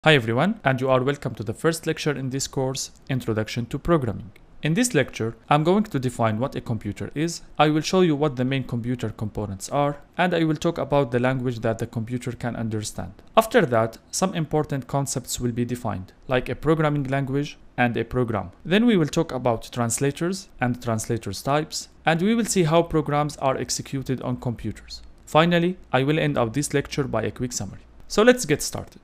Hi everyone, and you are welcome to the first lecture in this course, Introduction to Programming. In this lecture, I'm going to define what a computer is, I will show you what the main computer components are, and I will talk about the language that the computer can understand. After that, some important concepts will be defined, like a programming language and a program. Then we will talk about translators and translators types, and we will see how programs are executed on computers. Finally, I will end up this lecture by a quick summary. So let's get started.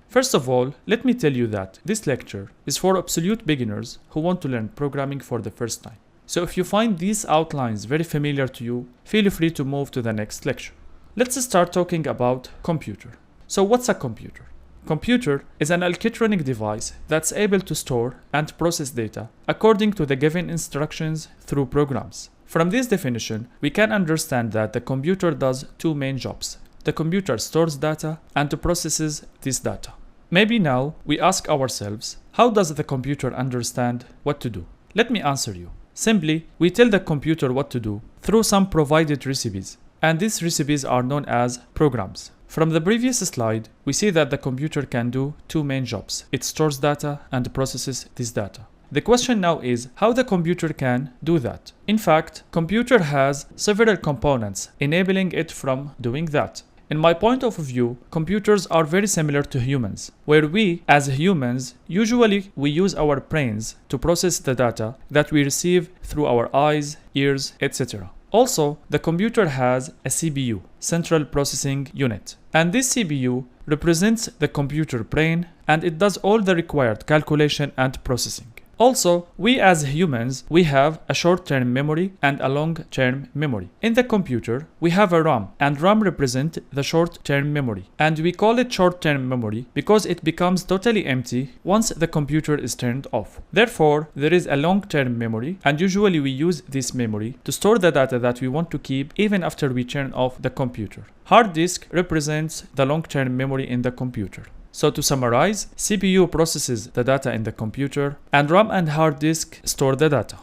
First of all, let me tell you that this lecture is for absolute beginners who want to learn programming for the first time. So if you find these outlines very familiar to you, feel free to move to the next lecture. Let's start talking about computer. So what's a computer? Computer is an electronic device that's able to store and process data according to the given instructions through programs. From this definition, we can understand that the computer does two main jobs. The computer stores data and processes this data. Maybe now we ask ourselves, how does the computer understand what to do? Let me answer you. Simply, we tell the computer what to do through some provided recipes, and these recipes are known as programs. From the previous slide, we see that the computer can do two main jobs. It stores data and processes this data. The question now is how the computer can do that. In fact, computer has several components enabling it from doing that. In my point of view, computers are very similar to humans, where we, as humans, usually we use our brains to process the data that we receive through our eyes, ears, etc. Also, the computer has a CPU, Central Processing Unit, and this CPU represents the computer brain and it does all the required calculation and processing. Also, we as humans, we have a short-term memory and a long-term memory. In the computer, we have a RAM, and RAM represents the short-term memory. And we call it short-term memory because it becomes totally empty once the computer is turned off. Therefore, there is a long-term memory, and usually we use this memory to store the data that we want to keep even after we turn off the computer. Hard disk represents the long-term memory in the computer. So to summarize, CPU processes the data in the computer, and RAM and hard disk store the data.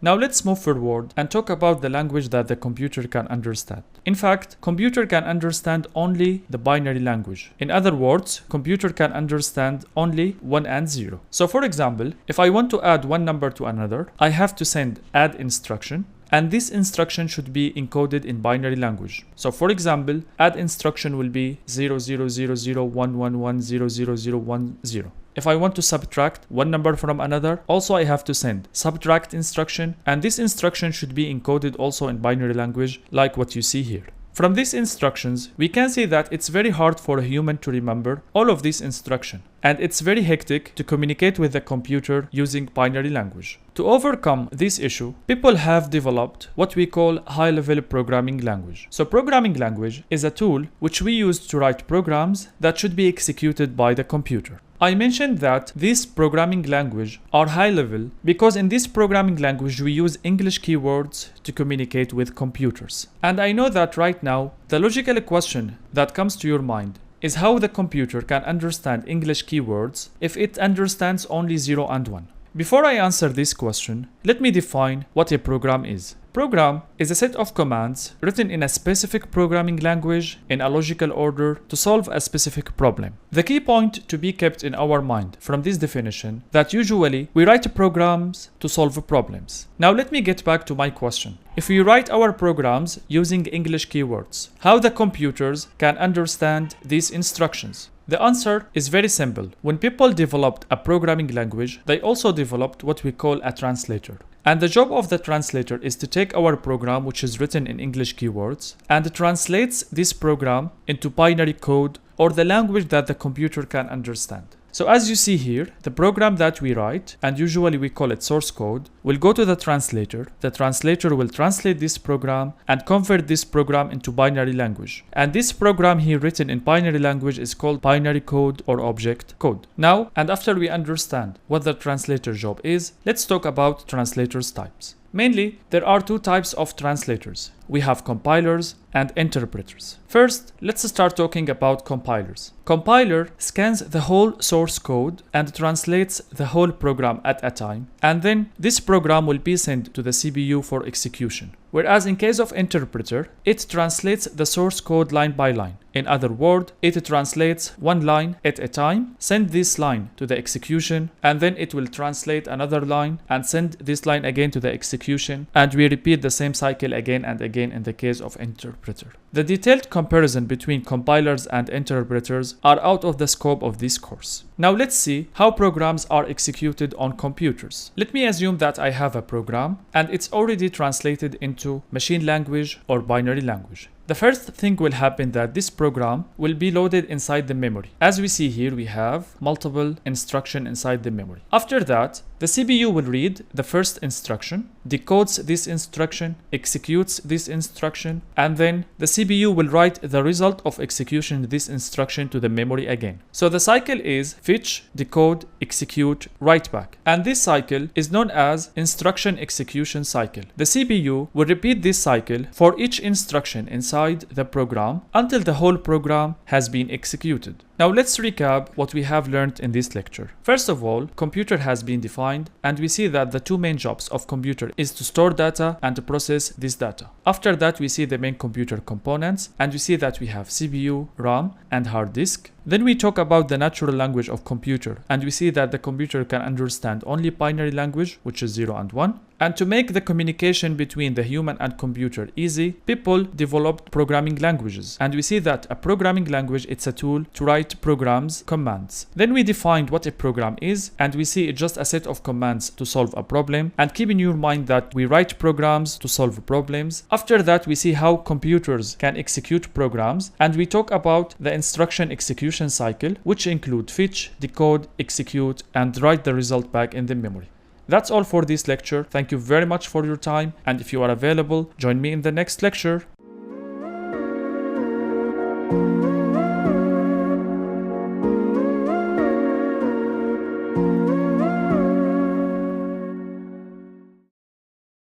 Now let's move forward and talk about the language that the computer can understand. In fact, computer can understand only the binary language. In other words, computer can understand only 1 and 0. So for example, if I want to add one number to another, I have to send add instruction. And this instruction should be encoded in binary language. So for example, add instruction will be 000011100010. If I want to subtract one number from another, also I have to send subtract instruction, and this instruction should be encoded also in binary language like what you see here. From these instructions, we can see that it's very hard for a human to remember all of these instructions, and it's very hectic to communicate with the computer using binary language. To overcome this issue, people have developed what we call high-level programming language. So programming language is a tool which we use to write programs that should be executed by the computer. I mentioned that these programming language are high level because in this programming language we use English keywords to communicate with computers. And I know that right now the logical question that comes to your mind is how the computer can understand English keywords if it understands only 0 and 1. Before I answer this question, let me define what a program is. Program is a set of commands written in a specific programming language in a logical order to solve a specific problem. The key point to be kept in our mind from this definition that usually we write programs to solve problems. Now let me get back to my question. If we write our programs using English keywords, how the computers can understand these instructions? The answer is very simple. When people developed a programming language, they also developed what we call a translator. And the job of the translator is to take our program, which is written in English keywords, and translates this program into binary code or the language that the computer can understand. So as you see here, the program that we write, and usually we call it source code, will go to the translator. The translator will translate this program and convert this program into binary language. And this program here written in binary language is called binary code or object code. Now, and after we understand what the translator job is, let's talk about translators types. Mainly, there are two types of translators. We have compilers and interpreters. First, let's start talking about compilers. Compiler scans the whole source code and translates the whole program at a time, and then this program will be sent to the CPU for execution. Whereas in case of interpreter, it translates the source code line by line. In other words, it translates one line at a time, send this line to the execution, and then it will translate another line and send this line again to the execution, and we repeat the same cycle again and again in the case of interpreter. The detailed comparison between compilers and interpreters are out of the scope of this course. Now let's see how programs are executed on computers. Let me assume that I have a program and it's already translated into machine language or binary language. The first thing will happen that this program will be loaded inside the memory. As we see here, we have multiple instructions inside the memory. After that, the CPU will read the first instruction, decodes this instruction, executes this instruction, and then the CPU will write the result of execution of this instruction to the memory again. So the cycle is fetch, decode, execute, write back. And this cycle is known as instruction execution cycle. The CPU will repeat this cycle for each instruction inside the program until the whole program has been executed. Now let's recap what we have learned in this lecture. First of all, computer has been defined, and we see that the two main jobs of computer is to store data and to process this data. After that, we see the main computer components, and we see that we have CPU, RAM, and hard disk. Then we talk about the natural language of computer, and we see that the computer can understand only binary language, which is 0 and 1. And to make the communication between the human and computer easy, people developed programming languages. And we see that a programming language, it's a tool to write programs, commands. Then we defined what a program is, and we see it's just a set of commands to solve a problem. And keep in your mind that we write programs to solve problems. After that, we see how computers can execute programs, and we talk about the instruction execution cycle, which include fetch, decode, execute, and write the result back in the memory. That's all for this lecture. Thank you very much for your time, and if you are available, join me in the next lecture.